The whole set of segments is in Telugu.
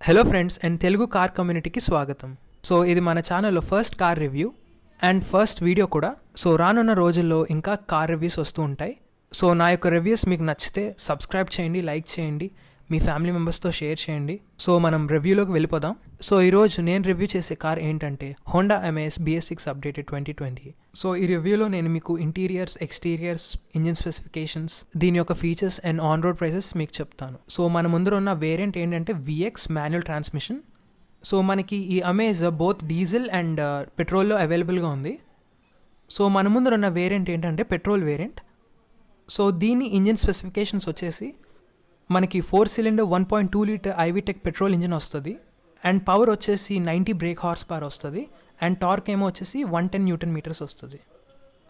Hello friends and Telugu car కమ్యూనిటీకి స్వాగతం. సో ఇది మన ఛానల్లో first car review and first video కూడా. సో రానున్న రోజుల్లో ఇంకా కార్ రివ్యూస్ వస్తూ ఉంటాయి. సో నా యొక్క రివ్యూస్ మీకు నచ్చితే సబ్స్క్రైబ్ చేయండి, లైక్ చేయండి, మీ ఫ్యామిలీ మెంబర్స్తో షేర్ చేయండి. సో మనం రివ్యూలోకి వెళ్ళిపోదాం. సో ఈరోజు నేను రివ్యూ చేసే కార్ ఏంటంటే Honda amaze BS6 updated 2020. So ఈ రివ్యూలో నేను మీకు ఇంటీరియర్స్, ఎక్స్టీరియర్స్, ఇంజిన్ స్పెసిఫికేషన్స్, దీని యొక్క features and on road prices మీకు చెప్తాను. సో మన ముందర ఉన్న వేరియంట్ ఏంటంటే VX మాన్యువల్ ట్రాన్స్మిషన్. సో మనకి ఈ అమేజ్ బోత్ డీజిల్ అండ్ పెట్రోల్లో అవైలబుల్గా ఉంది. సో మన ముందర ఉన్న వేరియంట్ ఏంటంటే పెట్రోల్ వేరియంట్. సో దీని ఇంజిన్ స్పెసిఫికేషన్స్ వచ్చేసి మనకి 4 cylinder 1.2 litre i-VTEC petrol engine వస్తుంది అండ్ పవర్ వచ్చేసి 90 బ్రేక్ హార్స్ పవర్ వస్తుంది అండ్ టార్క్ ఏమో వచ్చేసి 110 న్యూటన్ మీటర్స్ వస్తుంది.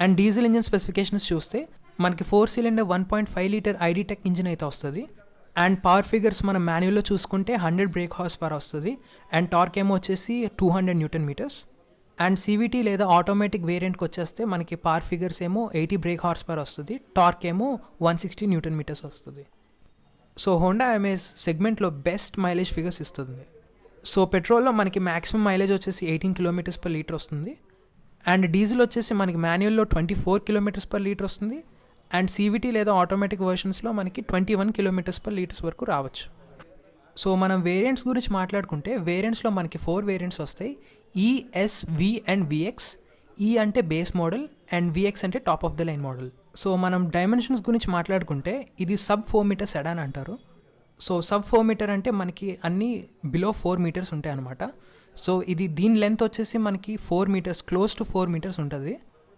అండ్ డీజిల్ ఇంజిన్ స్పెసిఫికేషన్స్ చూస్తే మనకి 4 సిలిండర్ 1.5 లీటర్ ఐడీటెక్ ఇంజిన్ అయితే వస్తుంది అండ్ పవర్ ఫిగర్స్ మనం మాన్యువల్లో చూసుకుంటే 100 బ్రేక్ హార్స్ పవర్ వస్తుంది అండ్ టార్క్ ఏమో వచ్చేసి 200 న్యూటన్ మీటర్స్. అండ్ CVT లేదా ఆటోమేటిక్ వేరియంట్కి వచ్చేస్తే మనకి పవర్ ఫిగర్స్ ఏమో 80 బ్రేక్ హార్స్ పవర్ వస్తుంది, టార్క్ ఏమో 160 న్యూటన్ మీటర్స్ వస్తుంది. సో హోండా అమేజ్ సెగ్మెంట్లో బెస్ట్ మైలేజ్ ఫిగర్స్ ఇస్తుంది. సో పెట్రోల్లో మనకి మ్యాక్సిమం మైలేజ్ వచ్చేసి 18 కిలోమీటర్స్ పర్ లీటర్ వస్తుంది అండ్ డీజిల్ వచ్చేసి మనకి మాన్యువల్లో 24 కిలోమీటర్స్ పర్ లీటర్ వస్తుంది అండ్ CVT లేదా ఆటోమేటిక్ వర్షన్స్లో మనకి 21 కిలోమీటర్స్ పర్ లీటర్స్ వరకు రావచ్చు. సో మనం వేరియంట్స్ గురించి మాట్లాడుకుంటే వేరియంట్స్లో మనకి 4 వేరియంట్స్ వస్తాయి: E, S, V and VX. E అంటే బేస్ మోడల్ అండ్ VX అంటే top of the line model. So మనం డైమెన్షన్స్ గురించి మాట్లాడుకుంటే ఇది సబ్ 4 మీటర్ సెడాన్ అంటారు. సో సబ్ 4 మీటర్ అంటే మనకి అన్నీ బిలో 4 మీటర్స్ ఉంటాయి అనమాట. సో ఇది దీని లెంత్ వచ్చేసి మనకి 4 మీటర్స్, క్లోజ్ టు 4 మీటర్స్ ఉంటుంది.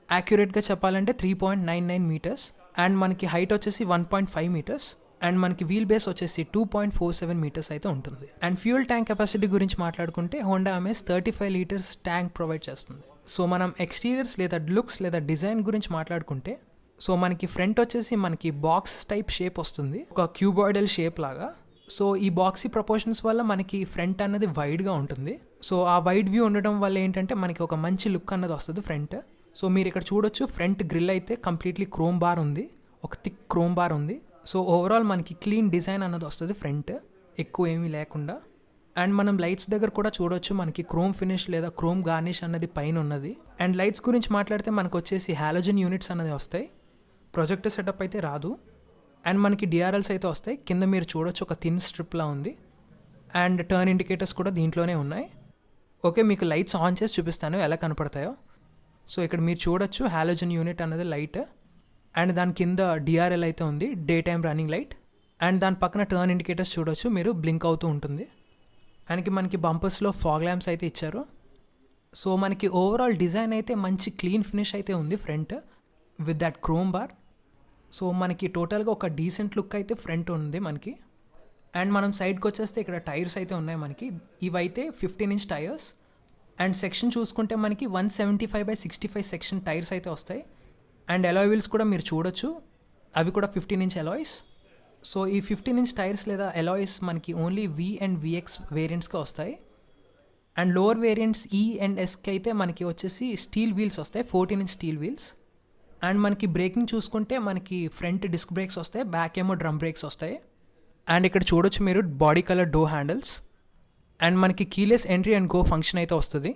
యాక్యురేట్గా చెప్పాలంటే 3.99 మీటర్స్ అండ్ మనకి హైట్ వచ్చేసి 1.5 మీటర్స్ అండ్ మనకి వీల్ బేస్ వచ్చేసి 2.47 మీటర్స్ అయితే ఉంటుంది. అండ్ ఫ్యూయల్ ట్యాంక్ కెపాసిటీ గురించి మాట్లాడుకుంటే Honda amaze 35 litres tank provide చేస్తుంది. సో మనం ఎక్స్టీరియర్స్ లేదా లుక్స్ లేదా డిజైన్ గురించి మాట్లాడుకుంటే సో మనకి ఫ్రంట్ వచ్చేసి మనకి బాక్స్ టైప్ షేప్ వస్తుంది, ఒక క్యూబాయిడల్ షేప్ లాగా. సో ఈ బాక్సీ ప్రపోర్షన్స్ వల్ల మనకి ఫ్రంట్ అన్నది వైడ్గా ఉంటుంది. సో ఆ వైడ్ వ్యూ ఉండడం వల్ల ఏంటంటే మనకి ఒక మంచి లుక్ అన్నది వస్తుంది ఫ్రంట్. సో మీరు ఇక్కడ చూడొచ్చు, ఫ్రంట్ గ్రిల్ అయితే కంప్లీట్లీ క్రోమ్ బార్ ఉంది, ఒక థిక్ క్రోమ్ బార్ ఉంది. సో ఓవరాల్ మనకి క్లీన్ డిజైన్ అన్నది వస్తుంది ఫ్రంట్, ఎక్కువ ఏమీ లేకుండా. అండ్ మనం లైట్స్ దగ్గర కూడా చూడొచ్చు, మనకి క్రోమ్ ఫినిష్ లేదా క్రోమ్ గార్నిష్ అన్నది పైన ఉన్నది. అండ్ లైట్స్ గురించి మాట్లాడితే మనకు వచ్చేసి హాలోజన్ యూనిట్స్ అన్నది వస్తాయి, ప్రొజెక్టర్ సెటప్ అయితే రాదు. అండ్ మనకి DRLs అయితే వస్తాయి, కింద మీరు చూడొచ్చు ఒక థిన్ స్ట్రిప్లా ఉంది. అండ్ టర్న్ ఇండికేటర్స్ కూడా దీంట్లోనే ఉన్నాయి. ఓకే, మీకు లైట్స్ ఆన్ చేసి చూపిస్తాను ఎలా కనపడతాయో. సో ఇక్కడ మీరు చూడొచ్చు హాలోజన్ యూనిట్ అన్నది లైట్ అండ్ దాని కింద DRL అయితే ఉంది, day time running light. And దాని పక్కన టర్న్ ఇండికేటర్స్ చూడొచ్చు మీరు, బ్లింక్ అవుతూ ఉంటుంది. అండ్ మనకి బంపర్స్లో ఫాగ్ ల్యాంప్స్ అయితే ఇచ్చారు. సో మనకి ఓవరాల్ డిజైన్ అయితే మంచి క్లీన్ ఫినిష్ అయితే ఉంది front with that chrome bar. So మనకి టోటల్గా ఒక డీసెంట్ లుక్ అయితే ఫ్రంట్ ఉంది మనకి. అండ్ మనం సైడ్కి వచ్చేస్తే ఇక్కడ టైర్స్ అయితే ఉన్నాయి మనకి, ఇవైతే 15 ఇంచ్ టైర్స్. అండ్ సెక్షన్ చూసుకుంటే మనకి 175/65 సెక్షన్ టైర్స్ అయితే వస్తాయి. అండ్ అలాయ్ వీల్స్ కూడా మీరు చూడొచ్చు, అవి కూడా 15 ఇంచ్ అలాయ్స్. సో ఈ 15 ఇంచ్ టైర్స్ లేదా అలాయ్స్ మనకి ఓన్లీ V అండ్ VX వేరియంట్స్కి వస్తాయి. And lower variants E and Sకి అయితే మనకి వచ్చేసి స్టీల్ వీల్స్ వస్తాయి, 14 ఇంచ్ స్టీల్ వీల్స్. అండ్ మనకి బ్రేకింగ్ చూసుకుంటే మనకి ఫ్రంట్ డిస్క్ బ్రేక్స్ వస్తాయి, బ్యాక్ ఏమో డ్రమ్ బ్రేక్స్ వస్తాయి. అండ్ ఇక్కడ చూడొచ్చు మీరు body colour door handles. And మనకి keyless entry and go function అయితే వస్తుంది.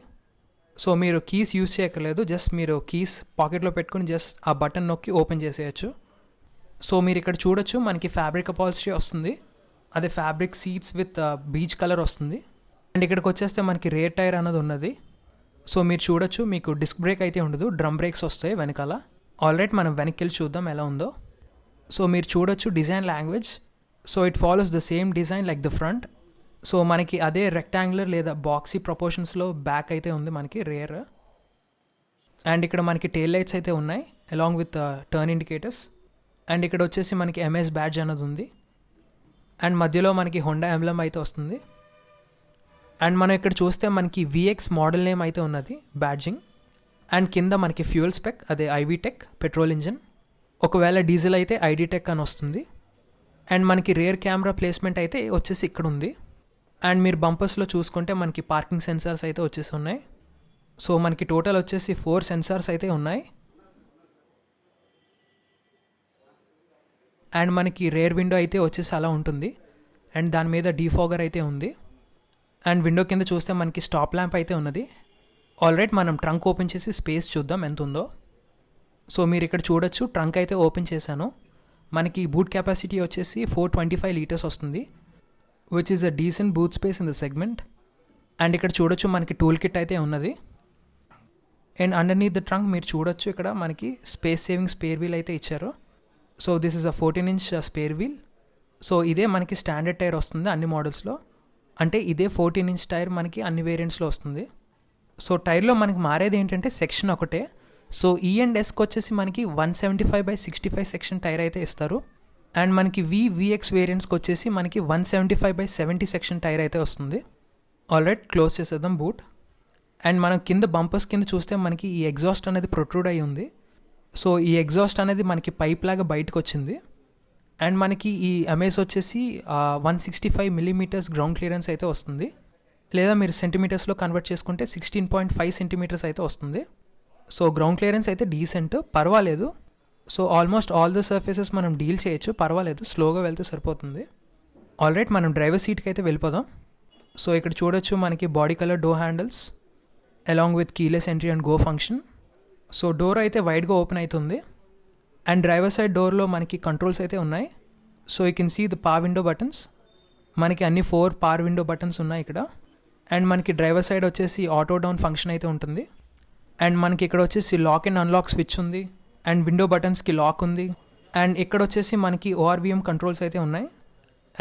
సో మీరు కీస్ యూస్ చేయక్కర్లేదు, జస్ట్ మీరు కీస్ పాకెట్లో పెట్టుకుని జస్ట్ ఆ బటన్ నొక్కి ఓపెన్ చేసేయచ్చు. సో మీరు ఇక్కడ చూడొచ్చు మనకి ఫ్యాబ్రిక్ అపాల్స్ట్రీ వస్తుంది, అదే fabric seats with beach colour వస్తుంది. అండ్ ఇక్కడికి వచ్చేస్తే మనకి రేర్ టైర్ అన్నది ఉన్నది. సో మీరు చూడొచ్చు మీకు డిస్క్ బ్రేక్ అయితే ఉండదు, డ్రమ్ బ్రేక్స్ వస్తాయి వెనకాల. ఆల్రైట్, మనం వెనక్కి వెళ్ళి చూద్దాం ఎలా ఉందో. సో మీరు చూడొచ్చు design language. So it follows the same design like the front. So మనకి అదే రెక్టాంగులర్ లేదా బాక్సీ ప్రపోర్షన్స్లో బ్యాక్ అయితే ఉంది మనకి రేర్. అండ్ ఇక్కడ మనకి టెయిల్ లైట్స్ అయితే ఉన్నాయి along with turn indicators. And ఇక్కడ వచ్చేసి మనకి MS బ్యాడ్జ్ అన్నది ఉంది. అండ్ మధ్యలో మనకి హోండా ఎంబ్లమ్ అయితే వస్తుంది. అండ్ మనం ఇక్కడ చూస్తే మనకి VX మోడల్ నేమ్ అయితే ఉన్నది బ్యాడ్జింగ్. అండ్ కింద మనకి ఫ్యూయల్ స్పెక్, అదే ఐవీటెక్ పెట్రోల్ ఇంజిన్. ఒకవేళ డీజిల్ అయితే ఐడీటెక్ అని వస్తుంది. అండ్ మనకి రేర్ కెమెరా ప్లేస్మెంట్ అయితే వచ్చేసి ఇక్కడ ఉంది. అండ్ మీరు బంపర్స్లో చూసుకుంటే మనకి పార్కింగ్ సెన్సార్స్ అయితే వచ్చేసి ఉన్నాయి. సో మనకి టోటల్ వచ్చేసి 4 సెన్సార్స్ అయితే ఉన్నాయి. అండ్ మనకి రేర్ విండో అయితే వచ్చేసి అలా ఉంటుంది అండ్ దాని మీద డీఫాగర్ అయితే ఉంది. అండ్ విండో కింద చూస్తే మనకి స్టాప్ ల్యాంప్ అయితే ఉన్నది. ఆల్రైట్, మనం ట్రంక్ ఓపెన్ చేసి స్పేస్ చూద్దాం ఎంత ఉందో. సో మీరు ఇక్కడ చూడొచ్చు, ట్రంక్ అయితే ఓపెన్ చేశాను. మనకి బూట్ కెపాసిటీ వచ్చేసి 425 లీటర్స్ వస్తుంది, which is a decent boot space in the segment. And ఇక్కడ చూడొచ్చు మనకి టూల్ కిట్ అయితే ఉన్నది. అండ్ అండర్నీత్ ద ట్రంక్ మీరు చూడొచ్చు, ఇక్కడ మనకి స్పేస్ సేవింగ్ స్పేర్ వీల్ అయితే ఇచ్చారు. So this is a 14-inch spare wheel. So ఇదే మనకి స్టాండర్డ్ టైర్ వస్తుంది అన్ని మోడల్స్లో, అంటే ఇదే 14-inch టైర్ మనకి అన్ని వేరియంట్స్లో వస్తుంది. సో టైర్లో మనకి మారేది ఏంటంటే సెక్షన్ ఒకటే. సో ఈ అండ్ ఎస్కి వచ్చేసి మనకి 175/65 సెక్షన్ టైర్ అయితే ఇస్తారు. అండ్ మనకి VX వేరియంట్స్కి వచ్చేసి మనకి 175/70 సెక్షన్ టైర్ అయితే వస్తుంది. ఆల్రైట్, క్లోజ్ చేసేద్దాం బూట్. అండ్ మనం కింద బంపర్స్ కింద చూస్తే మనకి ఈ ఎగ్జాస్ట్ అనేది ప్రొట్రూడ్ అయ్యి ఉంది. సో ఈ ఎగ్జాస్ట్ అనేది మనకి పైప్ లాగా బయటకు వచ్చింది. అండ్ మనకి ఈ అమేజ్ వచ్చేసి 165 మిల్లీమీటర్స్ గ్రౌండ్ క్లియరెన్స్ అయితే వస్తుంది, లేదా మీరు సెంటీమీటర్స్లో కన్వర్ట్ చేసుకుంటే 16.5 సెంటీమీటర్స్ అయితే వస్తుంది. సో గ్రౌండ్ క్లియరెన్స్ అయితే డీసెంట్, పర్వాలేదు. So almost all the surfaces మనం డీల్ చేయొచ్చు, పర్వాలేదు, స్లోగా వెళ్తే సరిపోతుంది. ఆల్రైట్, మనం డ్రైవర్ సీట్కి అయితే వెళ్ళిపోదాం. సో ఇక్కడ చూడొచ్చు మనకి body colour door handles along with keyless entry and go function. So door అయితే వైడ్గా ఓపెన్ అవుతుంది. అండ్ డ్రైవర్ సైడ్ డోర్లో మనకి కంట్రోల్స్ అయితే ఉన్నాయి. So you can see the power window buttons. మనకి అన్ని 4 పవర్ విండో బటన్స్ ఉన్నాయి ఇక్కడ. అండ్ మనకి డ్రైవర్ సైడ్ వచ్చేసి ఆటో డౌన్ ఫంక్షన్ అయితే ఉంటుంది. అండ్ మనకి ఇక్కడ వచ్చేసి లాక్ అండ్ అన్లాక్ స్విచ్ ఉంది. అండ్ విండో బటన్స్కి లాక్ ఉంది. అండ్ ఇక్కడ వచ్చేసి మనకి ORVM కంట్రోల్స్ అయితే ఉన్నాయి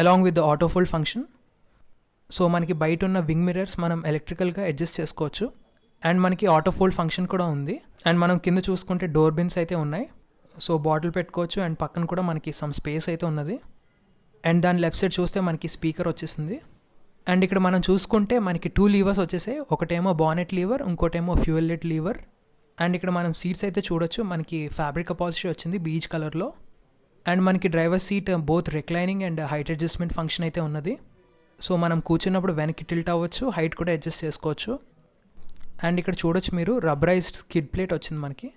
along with the auto fold function. So మనకి బయట ఉన్న వింగ్ మిర్రర్స్ మనం ఎలక్ట్రికల్గా అడ్జస్ట్ చేసుకోవచ్చు. అండ్ మనకి ఆటో ఫోల్డ్ ఫంక్షన్ కూడా ఉంది. అండ్ మనం కింద చూసుకుంటే డోర్ బిన్స్ అయితే ఉన్నాయి. సో బాటిల్ పెట్టుకోవచ్చు. అండ్ పక్కన కూడా మనకి సమ్ స్పేస్ అయితే ఉన్నది. అండ్ దాని లెఫ్ట్ సైడ్ చూస్తే మనకి స్పీకర్ వచ్చేసింది. అండ్ ఇక్కడ మనం చూసుకుంటే మనకి 2 లీవర్స్ వచ్చేసాయి. ఒకటేమో బానెట్ లీవర్, ఇంకోటేమో ఫ్యూయల్ లెట్ లీవర్. అండ్ ఇక్కడ మనం సీట్స్ అయితే చూడొచ్చు, మనకి ఫ్యాబ్రిక్ అపాల్స్ట్రీ వచ్చింది బీచ్ కలర్లో. అండ్ మనకి driver seat both reclining and height adjustment function అయితే ఉన్నది. సో మనం కూర్చున్నప్పుడు వెనక్కి టిల్ట్ అవ్వచ్చు, హైట్ కూడా అడ్జస్ట్ చేసుకోవచ్చు. అండ్ ఇక్కడ చూడొచ్చు మీరు, రబ్బరైజ్డ్ స్కిడ్ ప్లేట్ వచ్చింది మనకి.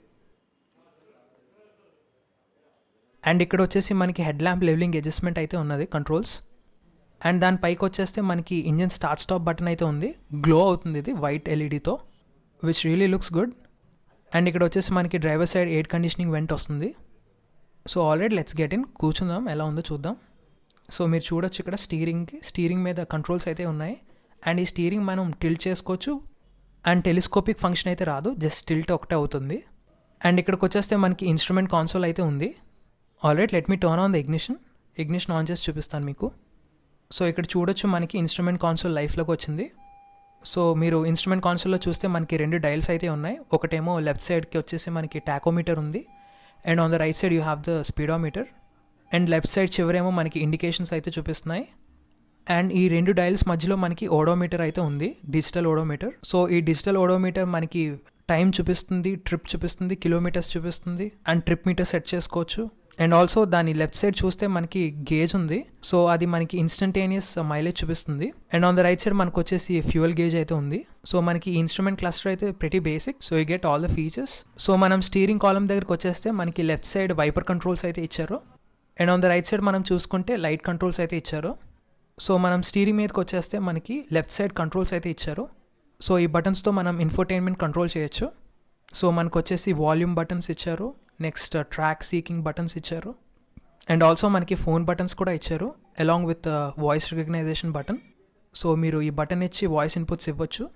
అండ్ ఇక్కడ వచ్చేసి మనకి హెడ్ ల్యాంప్ లెవెలింగ్ అడ్జస్ట్మెంట్ అయితే ఉన్నది కంట్రోల్స్. అండ్ దాని పైకి వచ్చేస్తే మనకి ఇంజన్ స్టార్ట్ స్టాప్ బటన్ అయితే ఉంది. గ్లో అవుతుంది ఇది వైట్ ఎల్ఈడితో, which really looks good. And ఇక్కడ వచ్చేసి మనకి driver side air conditioning vent వస్తుంది. So already let's get in, కూర్చుందాం, ఎలా ఉందో చూద్దాం. సో మీరు చూడొచ్చు ఇక్కడ స్టీరింగ్ మీద కంట్రోల్స్ అయితే ఉన్నాయి. అండ్ ఈ స్టీరింగ్ మనం టిల్ట్ చేసుకోవచ్చు. అండ్ టెలిస్కోపిక్ ఫంక్షన్ అయితే రాదు, జస్ట్ టిల్ట్ ఒకటే అవుతుంది. అండ్ ఇక్కడికి వచ్చేస్తే మనకి ఇన్స్ట్రుమెంట్ కాన్సోల్ అయితే ఉంది. Alright, let me turn on the ignition on చేసి చూపిస్తాను మీకు. సో ఇక్కడ చూడొచ్చు మనకి ఇన్స్ట్రుమెంట్ కాన్సోల్ లైఫ్లోకి వచ్చింది. సో మీరు ఇన్స్ట్రుమెంట్ కాన్సోల్లో చూస్తే మనకి 2 డైల్స్ అయితే ఉన్నాయి. ఒకటేమో లెఫ్ట్ సైడ్కి వచ్చేసి మనకి టాకోమీటర్ ఉంది. And on the right side you have the speedometer. And left side చివరేమో మనకి ఇండికేషన్స్ అయితే చూపిస్తున్నాయి. అండ్ ఈ 2 డైల్స్ మధ్యలో మనకి ఓడోమీటర్ అయితే ఉంది, డిజిటల్ ఓడోమీటర్. సో ఈ డిజిటల్ ఓడోమీటర్ మనకి టైం చూపిస్తుంది, ట్రిప్ చూపిస్తుంది, కిలోమీటర్స్ చూపిస్తుంది. అండ్ ట్రిప్ మీటర్ సెట్ చేసుకోవచ్చు. అండ్ ఆల్సో దాని లెఫ్ట్ సైడ్ చూస్తే మనకి గేజ్ ఉంది. సో అది మనకి ఇన్స్టంటేనియస్ మైలేజ్ చూపిస్తుంది. And on the right side మనకు వచ్చేసి ఫ్యూయల్ గేజ్ అయితే ఉంది. సో మనకి ఇన్స్ట్రుమెంట్ క్లస్టర్ అయితే pretty basic. So you get all the features. So మనం స్టీరింగ్ కాలమ్ దగ్గరికి వచ్చేస్తే మనకి లెఫ్ట్ సైడ్ వైపర్ కంట్రోల్స్ అయితే ఇచ్చారు. And on the right side మనం చూసుకుంటే లైట్ కంట్రోల్స్ అయితే ఇచ్చారు. సో మనం స్టీరింగ్ మీదకి వచ్చేస్తే మనకి లెఫ్ట్ సైడ్ కంట్రోల్స్ అయితే ఇచ్చారు. సో ఈ బటన్స్తో మనం ఇన్ఫోటైన్మెంట్ కంట్రోల్ చేయొచ్చు. సో మనకు వచ్చేసి వాల్యూమ్ బటన్స్ ఇచ్చారు, నెక్స్ట్ ట్రాక్ సీకింగ్ బటన్స్ ఇచ్చారు. అండ్ ఆల్సో మనకి ఫోన్ బటన్స్ కూడా ఇచ్చారు along with voice recognition button. So మీరు ఈ బటన్ ఇచ్చి వాయిస్ ఇన్పుట్స్ ఇవ్వచ్చు.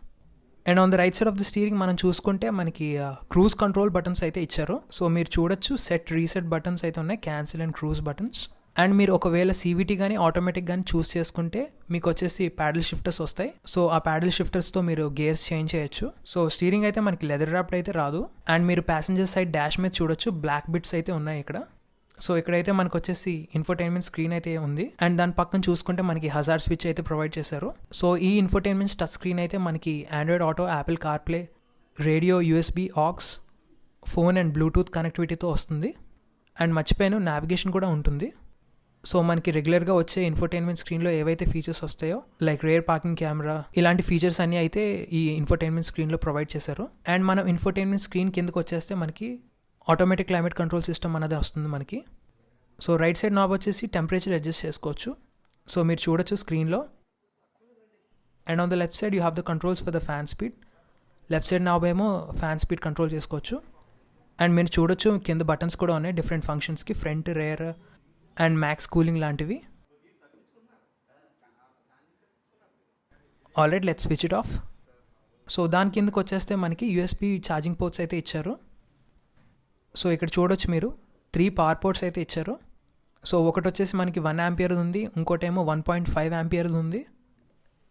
And on the right side of the steering మనం చూసుకుంటే మనకి క్రూజ్ కంట్రోల్ బటన్స్ అయితే ఇచ్చారు. సో మీరు చూడొచ్చు సెట్ రీసెట్ బటన్స్ అయితే ఉన్నాయి, cancel and cruise buttons. And మీరు ఒకవేళ CVT కానీ ఆటోమేటిక్ కానీ చూస్ చేసుకుంటే మీకు వచ్చేసి ప్యాడల్ షిఫ్టర్స్ వస్తాయి. సో ఆ ప్యాడల్ షిఫ్టర్స్తో మీరు గేర్స్ చేంజ్ చేయొచ్చు. సో స్టీరింగ్ అయితే మనకి లెదర్ ర్యాప్డ్ అయితే రాదు. అండ్ మీరు ప్యాసింజర్ సైడ్ డాష్ మీద చూడొచ్చు, బ్లాక్ బిట్స్ అయితే ఉన్నాయి ఇక్కడ. సో ఇక్కడైతే మనకు వచ్చేసి ఇన్ఫోటైన్మెంట్ స్క్రీన్ అయితే ఉంది. అండ్ దాని పక్కన చూసుకుంటే మనకి హజార్డ్ స్విచ్ అయితే ప్రొవైడ్ చేశారు. సో ఈ ఇన్ఫోటైన్మెంట్ టచ్ స్క్రీన్ అయితే మనకి Android auto, Apple CarPlay, radio, USB, AUX, phone and Bluetooth కనెక్టివిటీతో వస్తుంది. అండ్ మర్చిపోయాను, నావిగేషన్ కూడా ఉంటుంది. సో మనకి రెగ్యులర్గా వచ్చే ఇన్ఫోటైన్మెంట్ స్క్రీన్లో ఏవైతే ఫీచర్స్ వస్తాయో లైక్ రేర్ పార్కింగ్ కెమెరా, ఇలాంటి ఫీచర్స్ అన్నీ అయితే ఈ ఇన్ఫోటైన్మెంట్ స్క్రీన్లో ప్రొవైడ్ చేశారు. అండ్ మనం ఇన్ఫోటైన్మెంట్ స్క్రీన్ కిందకు వచ్చేస్తే మనకి ఆటోమేటిక్ క్లైమేట్ కంట్రోల్ సిస్టమ్ అనేది వస్తుంది మనకి. సో రైట్ సైడ్ నాబ్ వచ్చేసి టెంపరేచర్ అడ్జస్ట్ చేసుకోవచ్చు. సో మీరు చూడొచ్చు స్క్రీన్లో and on the left side you have the controls for the fan speed. Left side knob ఏమో ఫ్యాన్ స్పీడ్ కంట్రోల్ చేసుకోవచ్చు. అండ్ మీరు చూడొచ్చు కింద బటన్స్ కూడా ఉన్నాయి డిఫరెంట్ ఫంక్షన్స్కి, front, rear and max cooling లాంటివి. Already let's switch it off. So దాని కిందకి వచ్చేస్తే మనకి యూఎస్బి ఛార్జింగ్ పోర్ట్స్ అయితే ఇచ్చారు. సో ఇక్కడ చూడొచ్చు మీరు 3 పవర్ పోర్ట్స్ అయితే ఇచ్చారు. సో ఒకటి వచ్చేసి మనకి 1 ఆంపియర్ ఉంది, ఇంకోటేమో 1.5 ఆంపియర్ ఉంది.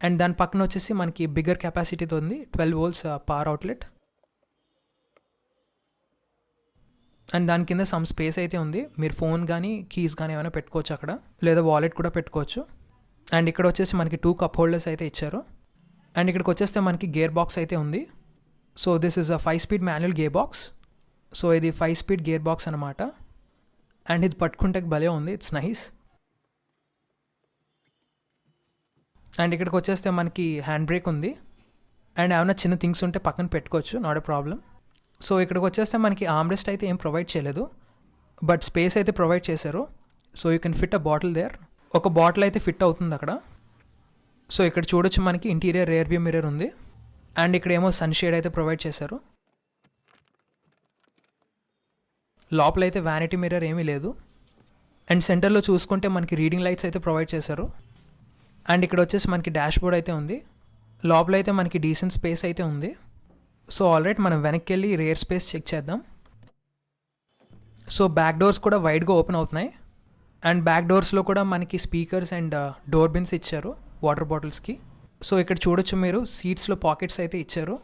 అండ్ దాని పక్కన వచ్చేసి మనకి బిగ్గర్ కెపాసిటీతో ఉంది, 12 వోల్ట్స్ పవర్ అవుట్లెట్. అండ్ దాని కింద సమ్ స్పేస్ అయితే ఉంది, మీరు ఫోన్ కానీ కీస్ కానీ ఏమైనా పెట్టుకోవచ్చు అక్కడ, లేదా వాలెట్ కూడా పెట్టుకోవచ్చు. అండ్ ఇక్కడ వచ్చేసి మనకి 2 కప్ హోల్డర్స్ అయితే ఇచ్చారు. అండ్ ఇక్కడికి వచ్చేస్తే మనకి గేర్ బాక్స్ అయితే ఉంది. So this is a 5 speed manual gear box. So ఇది 5 స్పీడ్ గేర్ బాక్స్ అనమాట. అండ్ ఇది పట్టుకుంటే భలే ఉంది, ఇట్స్ నైస్. అండ్ ఇక్కడికి వచ్చేస్తే మనకి హ్యాండ్ బ్రేక్ ఉంది. అండ్ ఏమైనా చిన్న థింగ్స్ ఉంటే పక్కన పెట్టుకోవచ్చు, నాట్ ఎ ప్రాబ్లం. సో ఇక్కడికి వచ్చేస్తే మనకి ఆర్మ్రెస్ట్ అయితే ఏం ప్రొవైడ్ చేయలేదు, బట్ స్పేస్ అయితే ప్రొవైడ్ చేశారు. So you can fit a bottle there. ఒక బాటిల్ అయితే ఫిట్ అవుతుంది అక్కడ. సో ఇక్కడ చూడొచ్చు మనకి ఇంటీరియర్ రేర్ వ్యూ మిర్రర్ ఉంది. అండ్ ఇక్కడ ఏమో సన్ షేడ్ అయితే ప్రొవైడ్ చేశారు. లోపలైతే వ్యానిటీ మిర్రర్ ఏమీ లేదు. అండ్ సెంటర్లో చూసుకుంటే మనకి రీడింగ్ లైట్స్ అయితే ప్రొవైడ్ చేశారు. అండ్ ఇక్కడ వచ్చేసి మనకి డాష్ బోర్డ్ అయితే ఉంది. లోపలైతే మనకి డీసెంట్ స్పేస్ అయితే ఉంది. సో ఆల్రైట్, మనం వెనక్కి వెళ్ళి రేర్ స్పేస్ చెక్ చేద్దాం. సో బ్యాక్ డోర్స్ కూడా వైడ్గా ఓపెన్ అవుతున్నాయి. అండ్ బ్యాక్ డోర్స్లో కూడా మనకి స్పీకర్స్ అండ్ డోర్ బిన్స్ ఇచ్చారు వాటర్ బాటిల్స్కి. సో ఇక్కడ చూడొచ్చు మీరు సీట్స్లో పాకెట్స్ అయితే ఇచ్చారు.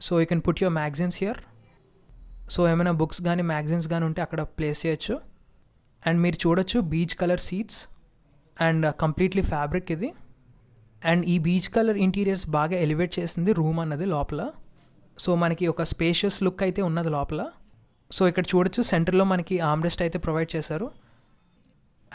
So you can put your magazines here. So ఏమైనా బుక్స్ కానీ మ్యాగజైన్స్ కానీ ఉంటే అక్కడ ప్లేస్ చేయొచ్చు. అండ్ మీరు చూడొచ్చు beach colour seats and completely fabric ఇది. అండ్ ఈ బీచ్ కలర్ ఇంటీరియర్స్ బాగా ఎలివేట్ చేసింది రూమ్ అన్నది లోపల. సో మనకి ఒక స్పేషియస్ లుక్ అయితే ఉన్నది లోపల. సో ఇక్కడ చూడొచ్చు సెంటర్లో మనకి ఆర్మ్రెస్ట్ అయితే ప్రొవైడ్ చేశారు.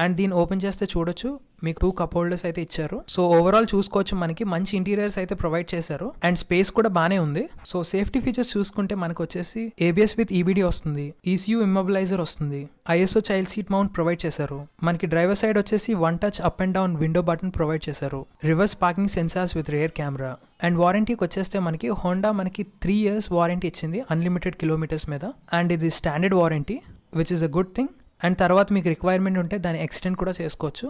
అండ్ దీన్ని ఓపెన్ చేస్తే చూడొచ్చు మీకు 2 కప్ హోల్డర్స్ అయితే ఇచ్చారు. సో ఓవరాల్ చూసుకోవచ్చు మనకి మంచి ఇంటీరియర్స్ అయితే ప్రొవైడ్ చేశారు. అండ్ స్పేస్ కూడా బాగానే ఉంది. సో సేఫ్టీ ఫీచర్స్ చూసుకుంటే మనకు వచ్చేసి ABS విత్ EBD వస్తుంది, ECU ఇమ్మొబిలైజర్ వస్తుంది, ISO child seat mount provide చేశారు. మనకి డ్రైవర్ సైడ్ వచ్చేసి 1 touch up and down window button provide చేశారు, reverse parking sensors with rear camera. And వారంటీకి వచ్చేస్తే మనకి హోండా మనకి 3 years వారంటీ ఇచ్చింది అన్లిమిటెడ్ కిలోమీటర్స్ మీద. అండ్ ఇది standard warranty which is a good thing. And తర్వాత మీకు రిక్వైర్మెంట్ ఉంటే దాన్ని ఎక్స్టెండ్ కూడా చేసుకోవచ్చు.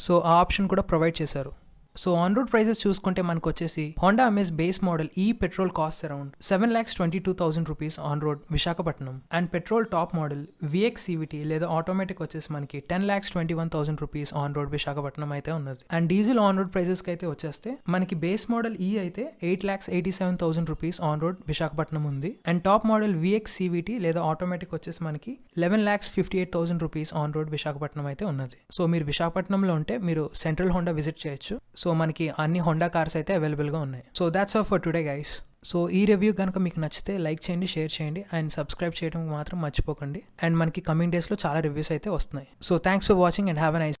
సో ఆ ఆప్షన్ కూడా ప్రొవైడ్ చేశారు. సో ఆన్ రోడ్ ప్రైజెస్ చూసుకుంటే మనకు వచ్చేసి హోండా అమేజ్ బేస్ మోడల్ ఈ petrol cost around 7,22,000 rupees on road Visakhapatnam. And petrol top model VX CVT లేదా ఆటోమేటిక్ వచ్చేసి మనకి 10,21,000 రూపీస్ ఆన్ రోడ్ విశాఖపట్నం అయితే ఉన్నది. అండ్ డీజిల్ ఆన్ రోడ్ ప్రైజెస్కి అయితే వచ్చేస్తే మనకి బేస్ మోడల్ ఈ అయితే 8,87,000 రూపీస్ ఆన్ రోడ్ విశాఖపట్నం ఉంది. And top model VX CVT లేదా ఆటోమేటిక్ వచ్చేసి మనకి 11,58,000 రూపీస్ ఆన్ రోడ్ విశాఖపట్నం అయితే ఉన్నది. సో మీరు విశాఖపట్నంలో ఉంటే మీరు సెంట్రల్ హోండా విజిట్ చేయొచ్చు. సో మనకి అన్ని హోండా కార్స్ అయితే అవైలబుల్గా ఉన్నాయి. So that's all for today guys. So ఈ రివ్యూ కనుక మీకు నచ్చితే లైక్ చేయండి, షేర్ చేయండి అండ్ సబ్స్క్రైబ్ చేయడం మాత్రం మర్చిపోకండి. అండ్ మనకి కమింగ్ డేస్లో చాలా రివ్యూస్ అయితే వస్తున్నాయి. So thanks for watching and have a nice